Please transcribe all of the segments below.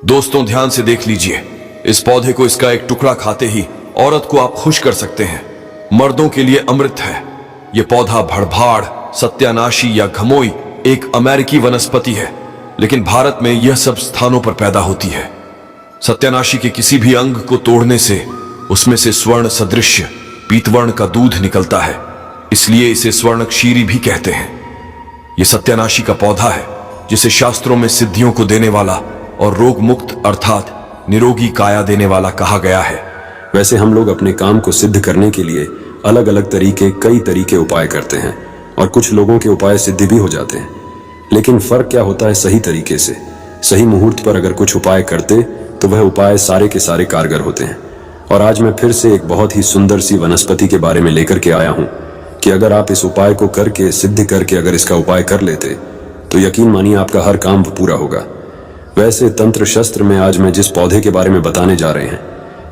दोस्तों ध्यान से देख लीजिए, इस पौधे को इसका एक टुकड़ा खाते ही औरत को आप खुश कर सकते हैं। मर्दों के लिए अमृत है। यह पौधा भड़भाड़, सत्यानाशी या घमोई एक अमेरिकी वनस्पति है, लेकिन भारत में यह सब स्थानों पर पैदा होती है। सत्यानाशी के किसी भी अंग को तोड़ने से उसमें से स्वर्ण सदृश पीतवर्ण का दूध निकलता है, इसलिए इसे स्वर्ण क्षीरी भी कहते हैं। यह सत्यानाशी का पौधा है जिसे शास्त्रों में सिद्धियों को देने वाला और रोग मुक्त अर्थात निरोगी काया देने वाला कहा गया है। वैसे हम लोग अपने काम को सिद्ध करने के लिए अलग अलग कई तरीके उपाय करते हैं और कुछ लोगों के उपाय सिद्ध भी हो जाते हैं। लेकिन फर्क क्या होता है सही तरीके से, सही मुहूर्त पर अगर कुछ उपाय करते तो वह उपाय सारे के सारे कारगर होते हैं। और आज मैं फिर से एक बहुत ही सुंदर सी वनस्पति के बारे में लेकर के आया हूं कि अगर आप इस उपाय को करके सिद्ध करके अगर इसका उपाय कर लेते तो यकीन मानिए आपका हर काम पूरा होगा। वैसे तंत्र शस्त्र में आज मैं जिस पौधे के बारे में बताने जा रहे हैं,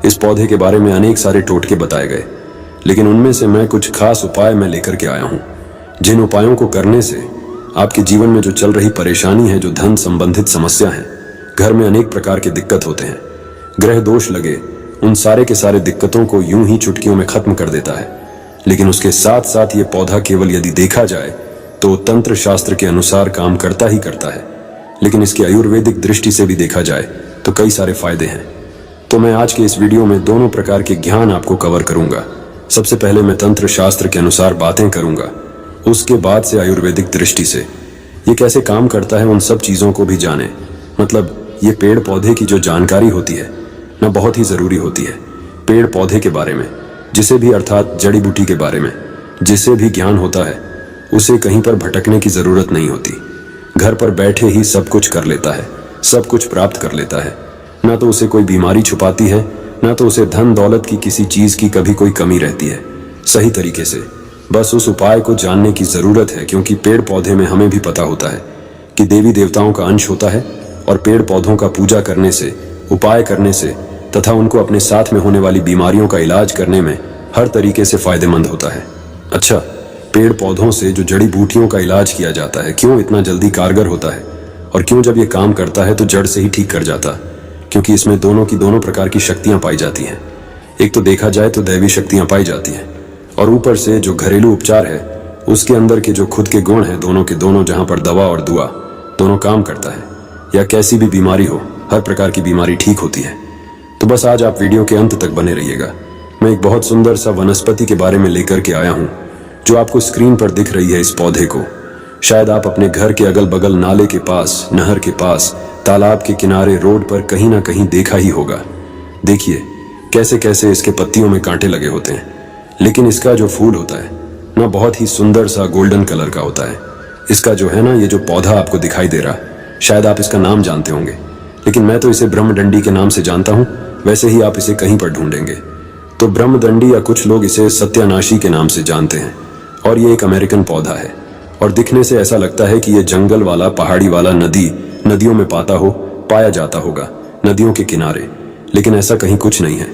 इस पौधे के बारे में अनेक सारे टोटके बताए गए, लेकिन उनमें से मैं कुछ खास उपाय मैं लेकर के आया हूं, जिन उपायों को करने से आपके जीवन में जो चल रही परेशानी है, जो धन संबंधित समस्या है, घर में अनेक प्रकार के दिक्कत होते हैं, ग्रह दोष लगे, उन सारे के सारे दिक्कतों को यूं ही चुटकियों में खत्म कर देता है। लेकिन उसके साथ साथ ये पौधा केवल यदि देखा जाए तो तंत्र शास्त्र के अनुसार काम करता ही करता है, लेकिन इसकी आयुर्वेदिक दृष्टि से भी देखा जाए तो कई सारे फायदे हैं। तो मैं आज के इस वीडियो में दोनों प्रकार के ज्ञान आपको कवर करूंगा। सबसे पहले मैं तंत्र शास्त्र के अनुसार बातें करूंगा, उसके बाद से आयुर्वेदिक दृष्टि से ये कैसे काम करता है उन सब चीजों को भी जाने। मतलब ये पेड़ पौधे की जो जानकारी होती है ना, बहुत ही जरूरी होती है। पेड़ पौधे के बारे में जिसे भी अर्थात जड़ी बूटी के बारे में जिसे भी ज्ञान होता है उसे कहीं पर भटकने की जरूरत नहीं होती। घर पर बैठे ही सब कुछ कर लेता है, सब कुछ प्राप्त कर लेता है। ना तो उसे कोई बीमारी छुपाती है, ना तो उसे धन दौलत की किसी चीज की कभी कोई कमी रहती है। सही तरीके से बस उस उपाय को जानने की जरूरत है, क्योंकि पेड़ पौधे में हमें भी पता होता है कि देवी देवताओं का अंश होता है और पेड़ पौधों का पूजा करने से, उपाय करने से तथा उनको अपने साथ में होने वाली बीमारियों का इलाज करने में हर तरीके से फायदेमंद होता है। अच्छा, पेड़ पौधों से जो जड़ी बूटियों का इलाज किया जाता है क्यों इतना जल्दी कारगर होता है, और क्यों जब ये काम करता है तो जड़ से ही ठीक कर जाता? क्योंकि इसमें दोनों की दोनों प्रकार की शक्तियां पाई जाती हैं। एक तो देखा जाए तो दैवी शक्तियां पाई जाती हैं, और ऊपर से जो घरेलू उपचार है उसके अंदर के जो खुद के गुण हैं, दोनों के दोनों, जहां पर दवा और दुआ दोनों काम करता है। या कैसी भी बीमारी हो, हर प्रकार की बीमारी ठीक होती है। तो बस आज आप वीडियो के अंत तक बने रहिएगा। मैं एक बहुत सुंदर सा वनस्पति के बारे में लेकर के आया हूं, जो आपको स्क्रीन पर दिख रही है। इस पौधे को शायद आप अपने घर के अगल बगल नाले के पास, नहर के पास, तालाब के किनारे, रोड पर कहीं ना कहीं देखा ही होगा। देखिए कैसे कैसे इसके पत्तियों में कांटे लगे होते हैं, लेकिन इसका जो फूल होता है ना, बहुत ही सुंदर सा गोल्डन कलर का होता है। इसका जो है ना, ये जो पौधा आपको दिखाई दे रहा, शायद आप इसका नाम जानते होंगे, लेकिन मैं तो इसे ब्रह्मदंडी के नाम से जानता हूं। वैसे ही आप इसे कहीं पर ढूंढेंगे तो ब्रह्मदंडी, या कुछ लोग इसे सत्यानाशी के नाम से जानते हैं। और ये एक अमेरिकन पौधा है, और दिखने से ऐसा लगता है कि ये जंगल वाला, पहाड़ी वाला, नदियों में पाया जाता होगा, नदियों के किनारे। लेकिन ऐसा कहीं कुछ नहीं है।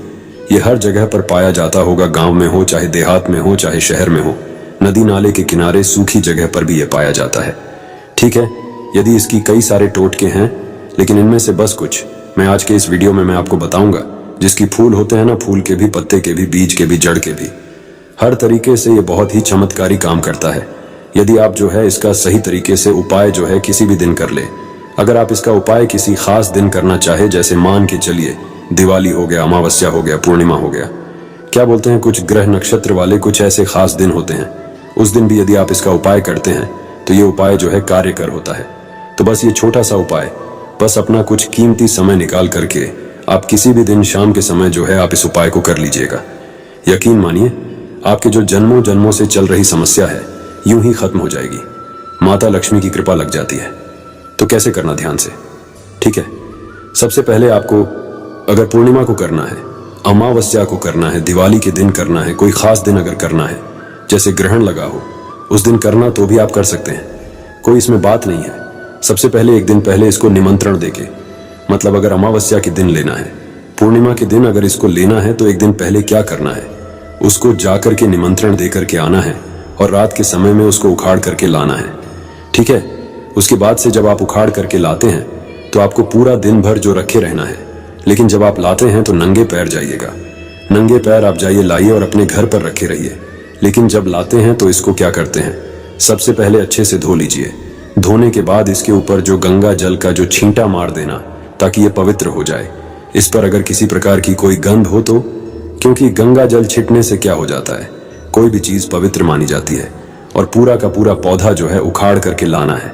ये हर जगह पर पाया जाता होगा, गांव में हो, चाहे देहात में हो, चाहे शहर में हो, नदी नाले के किनारे, सूखी जगह पर भी ये पाया जाता है। ठीक है, यदि इसकी कई सारे टोटके हैं, लेकिन इनमें से बस कुछ मैं आज के इस वीडियो में मैं आपको बताऊंगा। जिसकी फूल होते हैं ना, फूल के भी, पत्ते के भी, बीज के भी, जड़ के भी, हर तरीके से ये बहुत ही चमत्कारी काम करता है। यदि आप जो है इसका सही तरीके से उपाय जो है किसी भी दिन कर ले। अगर आप इसका उपाय किसी खास दिन करना चाहे, जैसे मान के चलिए दिवाली हो गया, अमावस्या हो गया, पूर्णिमा हो गया, क्या बोलते हैं, कुछ ग्रह नक्षत्र वाले कुछ ऐसे खास दिन होते हैं, उस दिन भी यदि आप इसका उपाय करते हैं तो ये उपाय जो है कार्यकर होता है। तो बस ये छोटा सा उपाय, बस अपना कुछ कीमती समय निकाल करके आप किसी भी दिन शाम के समय जो है आप इस उपाय को कर लीजिएगा। यकीन मानिए आपके जो जन्मों जन्मों से चल रही समस्या है यूं ही खत्म हो जाएगी। माता लक्ष्मी की कृपा लग जाती है। तो कैसे करना, ध्यान से, ठीक है। सबसे पहले आपको अगर पूर्णिमा को करना है, अमावस्या को करना है, दिवाली के दिन करना है, कोई खास दिन अगर करना है, जैसे ग्रहण लगा हो उस दिन करना, तो भी आप कर सकते हैं, कोई इसमें बात नहीं है। सबसे पहले एक दिन पहले इसको निमंत्रण देके, मतलब अगर अमावस्या के दिन लेना है, पूर्णिमा के दिन अगर इसको लेना है, तो एक दिन पहले क्या करना है, उसको जाकर के निमंत्रण देकर के आना है और रात के समय में उसको उखाड़ करके लाना है। ठीक है, उसके बाद से जब आप उखाड़ करके लाते हैं तो आपको पूरा दिन भर जो रखे रहना है, लेकिन जब आप लाते हैं तो नंगे पैर जाइएगा। नंगे पैर आप जाइए, लाइए और अपने घर पर रखे रहिए। लेकिन जब लाते हैं तो इसको क्या करते हैं, सबसे पहले अच्छे से धो लीजिए। धोने के बाद इसके ऊपर जो गंगा जल का जो छींटा मार देना, ताकि ये पवित्र हो जाए। इस पर अगर किसी प्रकार की कोई गंध हो तो, क्योंकि गंगा जल छिटने से क्या हो जाता है, कोई भी चीज पवित्र मानी जाती है। और पूरा का पूरा पौधा जो है उखाड़ करके लाना है,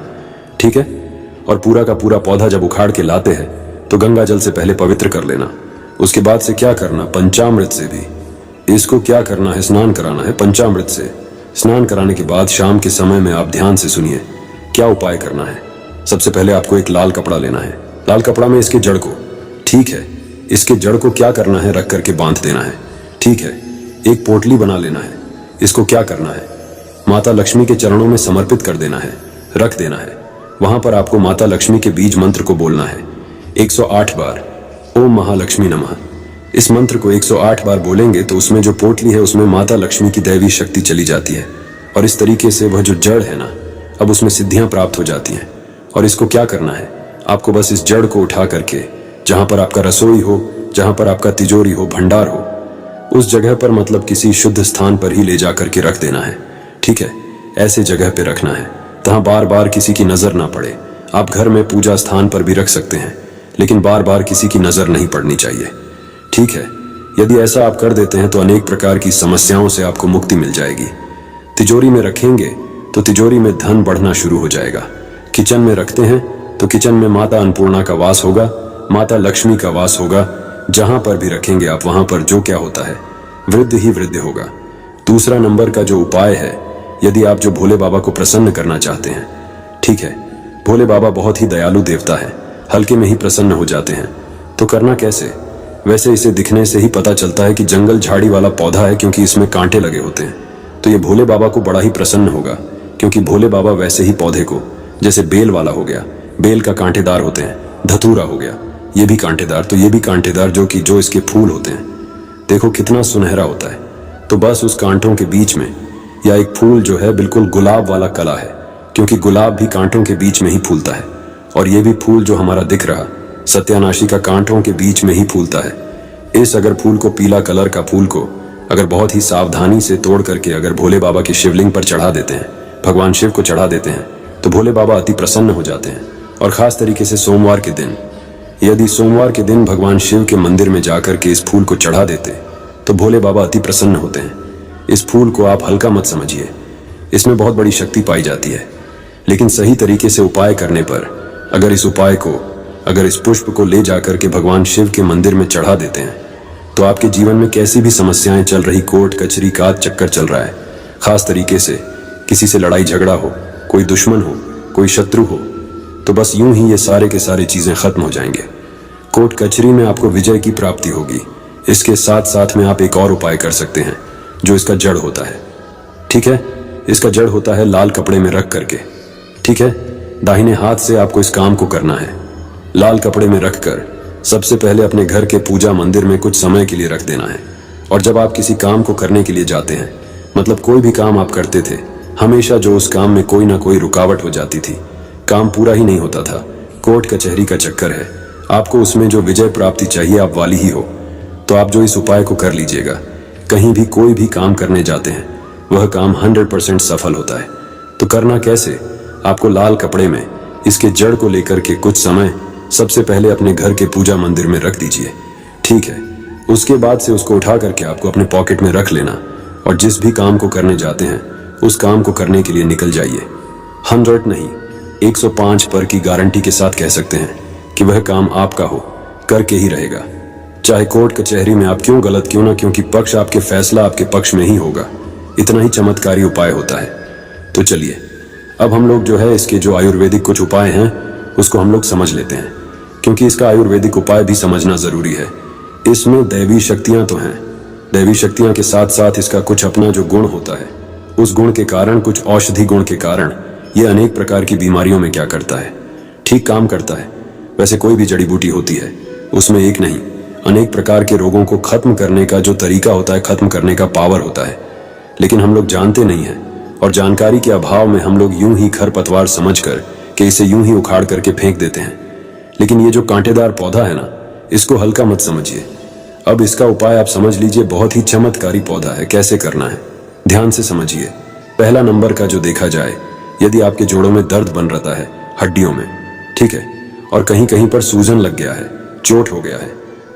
ठीक है। और पूरा का पूरा पौधा जब उखाड़ के लाते हैं तो गंगा जल से पहले पवित्र कर लेना। उसके बाद से क्या करना, पंचामृत से भी इसको क्या करना है, स्नान कराना है पंचामृत से। स्नान कराने के बाद शाम के समय में आप ध्यान से सुनिए क्या उपाय करना है। सबसे पहले आपको एक लाल कपड़ा लेना है। लाल कपड़ा में इसके जड़ को, ठीक है, इसके जड़ को क्या करना है, रख करके बांध देना है, ठीक है। एक पोटली बना लेना है। इसको क्या करना है, माता लक्ष्मी के चरणों में समर्पित कर देना है, रख देना है। वहां पर आपको माता लक्ष्मी के बीज मंत्र को बोलना है 108 बार, ओम महालक्ष्मी नमः। इस मंत्र को 108 बार बोलेंगे तो उसमें जो पोटली है उसमें माता लक्ष्मी की दैवी शक्ति चली जाती है, और इस तरीके से वह जो जड़ है ना, अब उसमें सिद्धियां प्राप्त हो जाती हैं। और इसको क्या करना है, आपको बस इस जड़ को उठा करके जहां पर आपका रसोई हो, जहां पर आपका तिजोरी हो, भंडार हो, उस जगह पर, मतलब किसी शुद्ध स्थान पर ही ले जा करके रख देना है, ठीक है। ऐसे जगह पे रखना है जहां बार बार किसी की नजर ना पड़े। आप घर में पूजा स्थान पर भी रख सकते हैं, लेकिन बार बार किसी की नजर नहीं पड़नी चाहिए, ठीक है। यदि ऐसा आप कर देते हैं तो अनेक प्रकार की समस्याओं से आपको मुक्ति मिल जाएगी। तिजोरी में रखेंगे तो तिजोरी में धन बढ़ना शुरू हो जाएगा। किचन में रखते हैं तो किचन में माता अन्नपूर्णा का वास होगा, माता लक्ष्मी का वास होगा। जहां पर भी रखेंगे आप, वहां पर जो क्या होता है, वृद्धि ही वृद्धि होगा। दूसरा नंबर का जो उपाय है, यदि आप जो भोले बाबा को प्रसन्न करना चाहते हैं, ठीक है, भोले बाबा बहुत ही दयालु देवता है, हल्के में ही प्रसन्न हो जाते हैं। तो करना कैसे, वैसे इसे दिखने से ही पता चलता है कि जंगल झाड़ी वाला पौधा है, क्योंकि इसमें कांटे लगे होते हैं। तो ये भोले बाबा को बड़ा ही प्रसन्न होगा, क्योंकि भोले बाबा वैसे ही पौधे को, जैसे बेल वाला हो गया, बेल का कांटेदार होते हैं, धतूरा हो गया, ये भी कांटेदार, तो ये भी कांटेदार, जो इसके फूल होते हैं, देखो कितना सुनहरा होता है। तो बस उस कांटों के बीच में, या एक फूल जो है बिल्कुल गुलाब वाला कला है, क्योंकि गुलाब भी कांटों के बीच में ही फूलता है। और ये भी फूल जो हमारा दिख रहा सत्यानाशी का, कांटों के बीच में ही फूलता है। इस अगर फूल को, पीला कलर का फूल को अगर बहुत ही सावधानी से तोड़ करके अगर भोले बाबा के शिवलिंग पर चढ़ा देते हैं, भगवान शिव को चढ़ा देते हैं, तो भोले बाबा अति प्रसन्न हो जाते हैं। और खास तरीके से सोमवार के दिन, यदि सोमवार के दिन भगवान शिव के मंदिर में जाकर के इस फूल को चढ़ा देते तो भोले बाबा अति प्रसन्न होते हैं। इस फूल को आप हल्का मत समझिए, इसमें बहुत बड़ी शक्ति पाई जाती है। लेकिन सही तरीके से उपाय करने पर, अगर इस उपाय को, अगर इस पुष्प को ले जाकर के भगवान शिव के मंदिर में चढ़ा देते हैं, तो आपके जीवन में कैसी भी समस्याएं चल रही, कोर्ट कचहरी का चक्कर चल रहा है, खास तरीके से किसी से लड़ाई झगड़ा हो, कोई दुश्मन हो, कोई शत्रु हो, तो बस यूं ही ये सारे के सारे चीजें खत्म हो जाएंगे। कोर्ट कचहरी में आपको विजय की प्राप्ति होगी। इसके साथ साथ में आप एक और उपाय कर सकते हैं, जो इसका जड़ होता है, ठीक है। इसका जड़ होता है लाल कपड़े में रख करके, ठीक है। दाहिने हाथ से आपको इस काम को करना है। लाल कपड़े में रखकर सबसे पहले अपने घर के पूजा मंदिर में कुछ समय के लिए रख देना है। और जब आप किसी काम को करने के लिए जाते हैं, मतलब कोई भी काम आप करते थे, हमेशा जो उस काम में कोई ना कोई रुकावट हो जाती थी, काम पूरा ही नहीं होता था, कोर्ट कचहरी का चक्कर है, आपको उसमें जो विजय प्राप्ति चाहिए आप वाली ही हो, तो आप जो इस उपाय को कर लीजिएगा। कहीं भी कोई भी काम करने जाते हैं, वह काम 100% सफल होता है। तो करना कैसे, आपको लाल कपड़े में इसके जड़ को लेकर के कुछ समय सबसे पहले अपने घर के पूजा मंदिर में रख दीजिए, ठीक है। उसके बाद से उसको उठा करके आपको अपने पॉकेट में रख लेना, और जिस भी काम को करने जाते हैं उस काम को करने के लिए निकल जाइए। 100 नहीं, 105 पर की गारंटी के साथ कह सकते हैं कि वह काम आपका हो, करके ही रहेगा। चाहे कोर्ट कचहरी में आप क्यों गलत क्यों ना, क्योंकि पक्ष आपके, फैसला आपके पक्ष में ही होगा। इतना ही चमत्कारी उपाय होता है। तो चलिए अब हम लोग जो है इसके जो आयुर्वेदिक कुछ उपाय हैं उसको हम लोग समझ लेते हैं, क्योंकि इसका आयुर्वेदिक उपाय भी समझना जरूरी है। इसमें दैवी शक्तियां तो हैं, दैवी शक्तियां के साथ साथ इसका कुछ अपना जो गुण होता है, उस गुण के कारण, कुछ औषधि गुण के कारण ये अनेक प्रकार की बीमारियों में क्या करता है, ठीक काम करता है। वैसे कोई भी जड़ी बूटी होती है, उसमें एक नहीं अनेक प्रकार के रोगों को खत्म करने का जो तरीका होता है, खत्म करने का पावर होता है, लेकिन हम लोग जानते नहीं हैं। और जानकारी के अभाव में हम लोग यूं ही खरपतवार समझकर कि इसे यूं ही उखाड़ करके फेंक देते हैं। लेकिन ये जो कांटेदार पौधा है ना, इसको हल्का मत समझिए। अब इसका उपाय आप समझ लीजिए, बहुत ही चमत्कारी पौधा है। कैसे करना है ध्यान से समझिए। पहला नंबर का जो देखा जाए, यदि आपके जोड़ों में दर्द बन रहता है, हड्डियों में, ठीक है, और कहीं कहीं पर सूजन लग गया है, चोट हो गया है,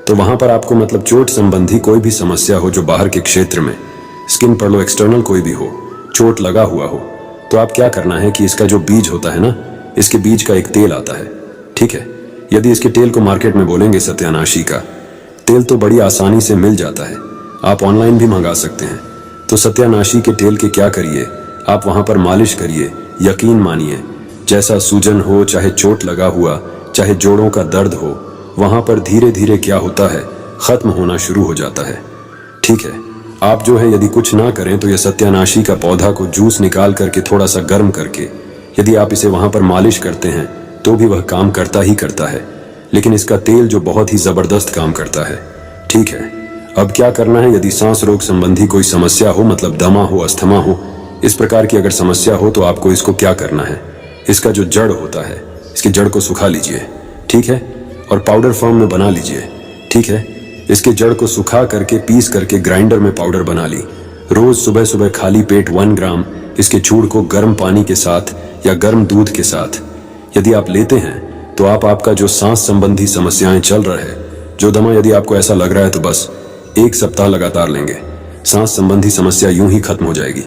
तो वहां पर आपको मतलब चोट संबंधी कोई भी समस्या हो जो बाहर के क्षेत्र में, स्किन पर लो, एक्सटर्नल कोई भी हो, चोट लगा हुआ हो, तो आप क्या करना है कि इसका जो बीज होता है ना, इसके बीज का एक तेल आता है, ठीक है। यदि इसके तेल को मार्केट में बोलेंगे सत्यानाशी का तेल, तो बड़ी आसानी से मिल जाता है, आप ऑनलाइन भी मंगा सकते हैं। तो सत्यानाशी के तेल के क्या करिए, आप वहां पर मालिश करिए। यकीन मानिए, जैसा सूजन हो, चाहे चोट लगा हुआ, चाहे जोड़ों का दर्द हो, वहां पर धीरे धीरे क्या होता है, खत्म होना शुरू हो जाता है, ठीक है। आप जो है यदि कुछ ना करें तो यह सत्यानाशी का पौधा को जूस निकाल करके थोड़ा सा गर्म करके यदि आप इसे वहां पर मालिश करते हैं तो भी वह काम करता ही करता है। लेकिन इसका तेल जो बहुत ही जबरदस्त काम करता है, ठीक है। अब क्या करना है, यदि सांस रोग संबंधी कोई समस्या हो, मतलब दमा हो, अस्थमा हो, इस प्रकार की अगर समस्या हो, तो आपको इसको क्या करना है, इसका जो जड़ होता है, इसकी जड़ को सुखा लीजिए, ठीक है, और पाउडर फॉर्म में बना लीजिए, ठीक है। इसके जड़ को सुखा करके पीस करके ग्राइंडर में पाउडर बना ली। रोज सुबह सुबह खाली पेट 1 ग्राम इसके चूड़ को गर्म पानी के साथ या गर्म दूध के साथ यदि आप लेते हैं, तो आपका जो सांस संबंधी समस्याएं चल रहा है, जो दमा, यदि आपको ऐसा लग रहा है, तो बस 1 सप्ताह लगातार लेंगे, सांस संबंधी समस्या यूं ही खत्म हो जाएगी।